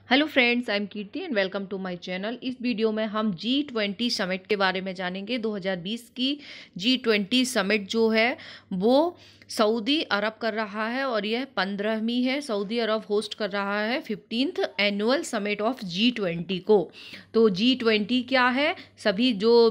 Hello friends, I am Kirti and welcome to my channel. इस video में हम G20 summit के बारे में जानेंगे। 2020 की G20 समिट जो है वो सऊदी अरब कर रहा है और यह 15वीं है। सऊदी अरब होस्ट कर रहा है 15th annual summit of G20 को। तो G20 क्या है, सभी जो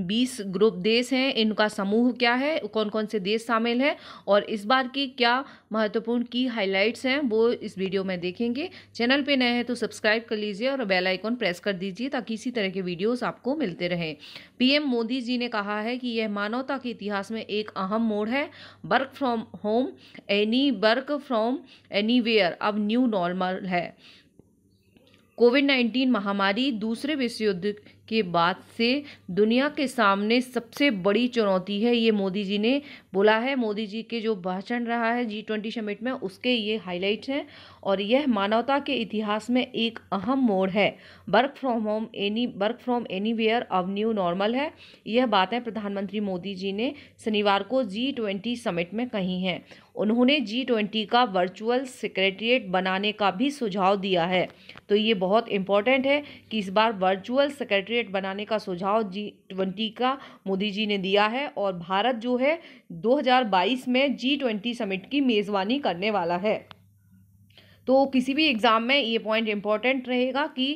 20 ग्रुप देश हैं इनका समूह क्या है, कौन कौन से देश शामिल हैं और इस बार की क्या महत्वपूर्ण की हाइलाइट्स हैं वो इस वीडियो में देखेंगे। चैनल पे नए हैं तो सब्सक्राइब कर लीजिए और बेल आइकॉन प्रेस कर दीजिए ताकि इसी तरह के वीडियोस आपको मिलते रहें। पीएम मोदी जी ने कहा है कि यह मानवता के इतिहास में एक अहम मोड़ है। Work from home work from anywhere अब न्यू नॉर्मल है। कोविड-19 महामारी दूसरे विश्व युद्ध के बाद से दुनिया के सामने सबसे बड़ी चुनौती है, ये मोदी जी ने बोला है। मोदी जी के जो भाषण रहा है G20 समिट में उसके ये हाइलाइट्स हैं और यह मानवता के इतिहास में एक अहम मोड़ है। वर्क फ्रॉम एनीवेयर अब न्यू नॉर्मल है। यह बातें प्रधानमंत्री मोदी जी ने शनिवार को G20 समिट में कही हैं। उन्होंने G20 का वर्चुअल सेक्रेटरिएट बनाने का भी सुझाव दिया है। तो ये बहुत इम्पोर्टेंट है कि इस बार वर्चुअल सेक्रेटरिएट बनाने का सुझाव G20 का मोदी जी ने दिया है और भारत जो है 2022 में G20 समिट की मेज़बानी करने वाला है। तो किसी भी एग्ज़ाम में ये पॉइंट इम्पॉर्टेंट रहेगा कि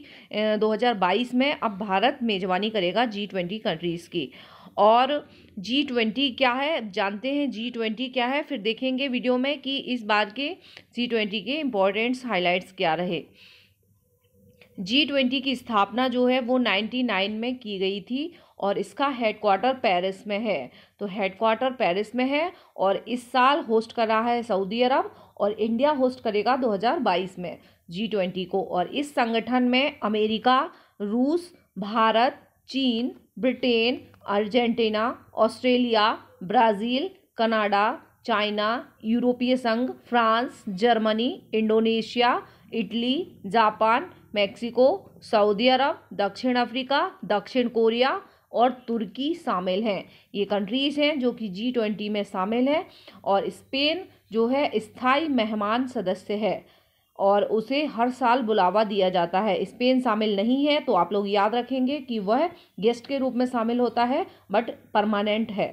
2022 में अब भारत मेज़बानी करेगा G20 कंट्रीज़ की। और G20 क्या है जानते हैं, G20 क्या है, फिर देखेंगे वीडियो में कि इस बार के G20 के इम्पोर्टेंट्स हाइलाइट्स क्या रहे। G20 की स्थापना जो है वो 99 में की गई थी और इसका हेडक्वार्टर पेरिस में है। तो हेडक्वार्टर पेरिस में है और इस साल होस्ट कर रहा है सऊदी अरब और इंडिया होस्ट करेगा 2022 में G20 को। और इस संगठन में अमेरिका, रूस, भारत, चीन, Britain, Argentina, Australia, Brazil, Canada, China, यूरोपीय संघ, France, Germany, Indonesia, Italy, Japan, Mexico, Saudi Arab, दक्षिण अफ्रीका, दक्षिण कोरिया और तुर्की शामिल हैं। ये कंट्रीज़ हैं जो कि G20 में शामिल हैं। और स्पेन जो है स्थायी मेहमान सदस्य है और उसे हर साल बुलावा दिया जाता है। स्पेन शामिल नहीं है तो आप लोग याद रखेंगे कि वह गेस्ट के रूप में शामिल होता है बट परमानेंट है।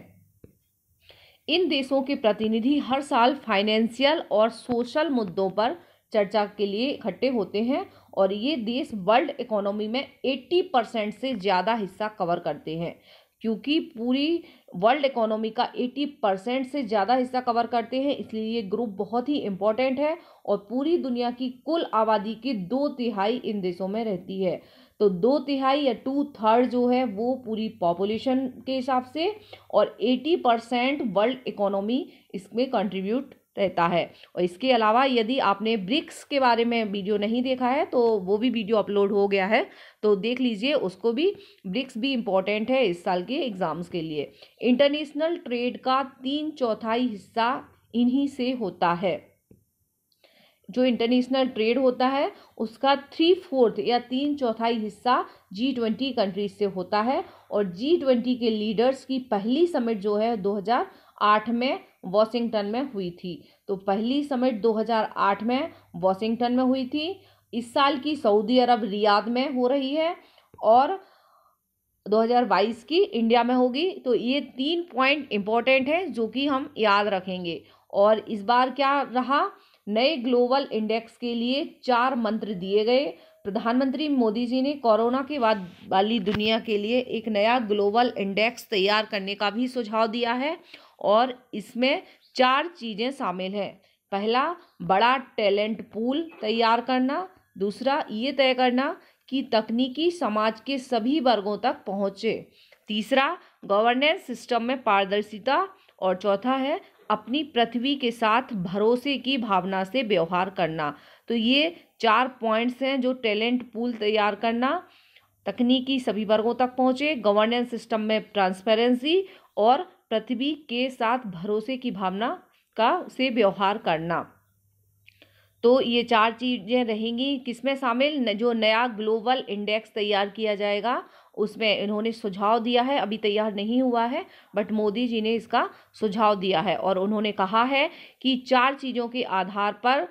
इन देशों के प्रतिनिधि हर साल फाइनेंशियल और सोशल मुद्दों पर चर्चा के लिए इकट्ठे होते हैं और ये देश वर्ल्ड इकोनॉमी में 80% से ज़्यादा हिस्सा कवर करते हैं। क्योंकि पूरी वर्ल्ड इकोनॉमी का 80% से ज़्यादा हिस्सा कवर करते हैं इसलिए ये ग्रुप बहुत ही इम्पोर्टेंट है और पूरी दुनिया की कुल आबादी के 2/3 इन देशों में रहती है। तो 2/3 या 2/3 जो है वो पूरी पॉपुलेशन के हिसाब से और 80% वर्ल्ड इकोनॉमी इसमें कंट्रीब्यूट रहता है। और इसके अलावा यदि आपने ब्रिक्स के बारे में वीडियो नहीं देखा है तो वो भी वीडियो अपलोड हो गया है, तो देख लीजिए उसको भी। ब्रिक्स भी इम्पोर्टेंट है इस साल के एग्ज़ाम्स के लिए। इंटरनेशनल ट्रेड का 3/4 हिस्सा इन्हीं से होता है। जो इंटरनेशनल ट्रेड होता है उसका 3/4 या 3/4 हिस्सा G20 कंट्रीज से होता है। और G20 के लीडर्स की पहली समिट जो है 2008 में वॉशिंगटन में हुई थी। तो पहली समिट 2008 में वॉशिंगटन में हुई थी। इस साल की सऊदी अरब रियाद में हो रही है और 2022 की इंडिया में होगी। तो ये 3 पॉइंट इम्पोर्टेंट है जो कि हम याद रखेंगे। और इस बार क्या रहा, नए ग्लोबल इंडेक्स के लिए 4 मंत्र दिए गए। प्रधानमंत्री मोदी जी ने कोरोना के बाद वाली दुनिया के लिए एक नया ग्लोबल इंडेक्स तैयार करने का भी सुझाव दिया है और इसमें 4 चीज़ें शामिल हैं। पहला, बड़ा टैलेंट पूल तैयार करना। दूसरा, ये तय करना कि तकनीकी समाज के सभी वर्गों तक पहुँचे। तीसरा, गवर्नेंस सिस्टम में पारदर्शिता। और चौथा है अपनी पृथ्वी के साथ भरोसे की भावना से व्यवहार करना। तो ये 4 पॉइंट्स हैं, जो टैलेंट पूल तैयार करना, तकनीकी सभी वर्गों तक पहुँचे, गवर्नेंस सिस्टम में ट्रांसपेरेंसी और पृथ्वी के साथ भरोसे की भावना का से व्यवहार करना। तो ये 4 चीज़ें रहेंगी किसमें शामिल, जो नया ग्लोबल इंडेक्स तैयार किया जाएगा उसमें इन्होंने सुझाव दिया है। अभी तैयार नहीं हुआ है बट मोदी जी ने इसका सुझाव दिया है और उन्होंने कहा है कि 4 चीज़ों के आधार पर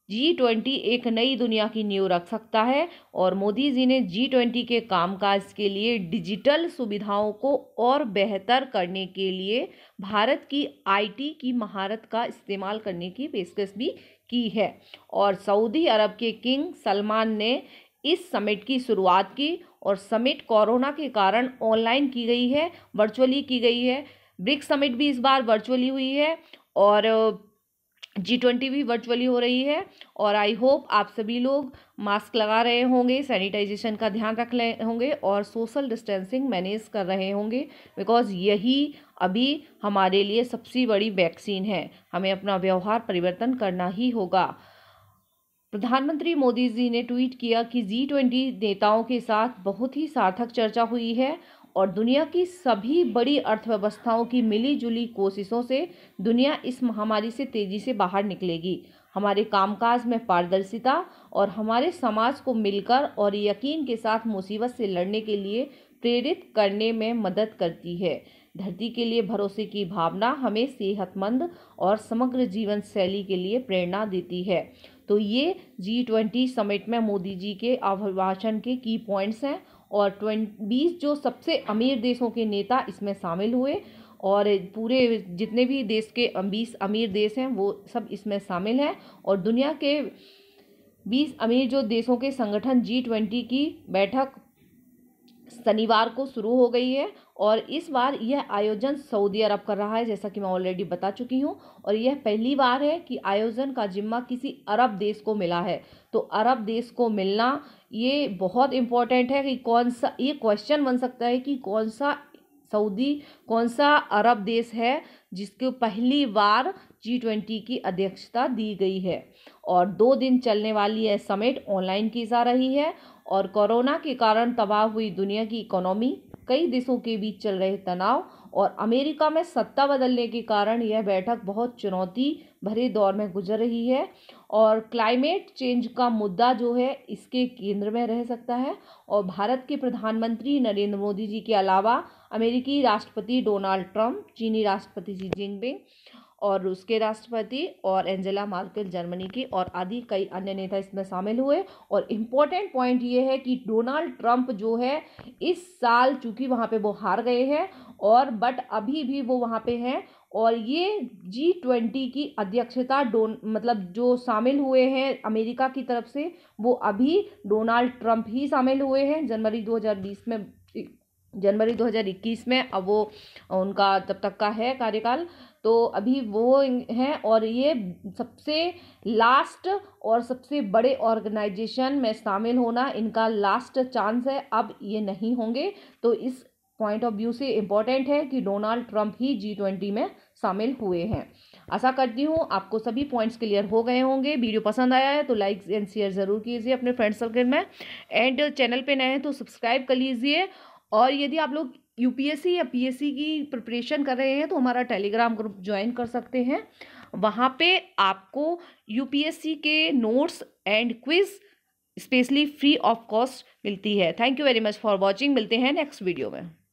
G20 एक नई दुनिया की नींव रख सकता है और मोदी जी ने G20 के कामकाज के लिए डिजिटल सुविधाओं को और बेहतर करने के लिए भारत की IT की महारत का इस्तेमाल करने की पेशकश भी की है। और सऊदी अरब के किंग सलमान ने इस समिट की शुरुआत की और समिट कोरोना के कारण ऑनलाइन की गई है, वर्चुअली की गई है। ब्रिक्स समिट भी इस बार वर्चुअली हुई है और G20 भी वर्चुअली हो रही है। और आई होप आप सभी लोग मास्क लगा रहे होंगे, सैनिटाइजेशन का ध्यान रख रहे होंगे और सोशल डिस्टेंसिंग मैनेज कर रहे होंगे, बिकॉज यही अभी हमारे लिए सबसे बड़ी वैक्सीन है। हमें अपना व्यवहार परिवर्तन करना ही होगा। प्रधानमंत्री मोदी जी ने ट्वीट किया कि G20 नेताओं के साथ बहुत ही सार्थक चर्चा हुई है और दुनिया की सभी बड़ी अर्थव्यवस्थाओं की मिलीजुली कोशिशों से दुनिया इस महामारी से तेजी से बाहर निकलेगी। हमारे कामकाज में पारदर्शिता और हमारे समाज को मिलकर और यकीन के साथ मुसीबत से लड़ने के लिए प्रेरित करने में मदद करती है। धरती के लिए भरोसे की भावना हमें सेहतमंद और समग्र जीवन शैली के लिए प्रेरणा देती है। तो ये G20 समिट में मोदी जी के अभिभाषण के की पॉइंट्स हैं और 20 जो सबसे अमीर देशों के नेता इसमें शामिल हुए और पूरे जितने भी देश के 20 अमीर देश हैं वो सब इसमें शामिल हैं और दुनिया के 20 अमीर जो देशों के संगठन G20 की बैठक शनिवार को शुरू हो गई है और इस बार यह आयोजन सऊदी अरब कर रहा है, जैसा कि मैं ऑलरेडी बता चुकी हूं। और यह पहली बार है कि आयोजन का जिम्मा किसी अरब देश को मिला है। तो अरब देश को मिलना ये बहुत इम्पोर्टेंट है कि कौन सा, ये क्वेश्चन बन सकता है कि कौन सा अरब देश है जिसको पहली बार G20 की अध्यक्षता दी गई है। और 2 दिन चलने वाली यह समिट ऑनलाइन की जा रही है और कोरोना के कारण तबाह हुई दुनिया की इकोनॉमी, कई देशों के बीच चल रहे तनाव और अमेरिका में सत्ता बदलने के कारण यह बैठक बहुत चुनौती भरे दौर में गुजर रही है और क्लाइमेट चेंज का मुद्दा जो है इसके केंद्र में रह सकता है। और भारत के प्रधानमंत्री नरेंद्र मोदी जी के अलावा अमेरिकी राष्ट्रपति डोनाल्ड ट्रंप, चीनी राष्ट्रपति शी जिनपिंग और रूस के राष्ट्रपति और एंजेला मार्केल जर्मनी की और आदि कई अन्य नेता इसमें शामिल हुए। और इम्पोर्टेंट पॉइंट ये है कि डोनाल्ड ट्रंप जो है इस साल चूंकि वहाँ पे वो हार गए हैं और बट अभी भी वो वहाँ पे हैं और ये G20 की अध्यक्षता मतलब जो शामिल हुए हैं अमेरिका की तरफ से वो अभी डोनाल्ड ट्रंप ही शामिल हुए हैं जनवरी 2021 में। अब वो उनका तब तक का है कार्यकाल, तो अभी वो हैं और ये सबसे लास्ट और सबसे बड़े ऑर्गेनाइजेशन में शामिल होना इनका लास्ट चांस है, अब ये नहीं होंगे। तो इस पॉइंट ऑफ व्यू से इम्पोर्टेंट है कि डोनाल्ड ट्रंप ही G20 में शामिल हुए हैं। आशा करती हूँ आपको सभी पॉइंट्स क्लियर हो गए होंगे। वीडियो पसंद आया है तो लाइक एंड शेयर ज़रूर कीजिए अपने फ्रेंड सर्कल में एंड चैनल पे नए हैं तो सब्सक्राइब कर लीजिए। और यदि आप लोग UPSC या PSC की प्रिपरेशन कर रहे हैं तो हमारा टेलीग्राम ग्रुप ज्वाइन कर सकते हैं। वहाँ पे आपको UPSC के notes and quiz specially free of cost मिलती है। Thank you very much for watching. मिलते हैं नेक्स्ट वीडियो में।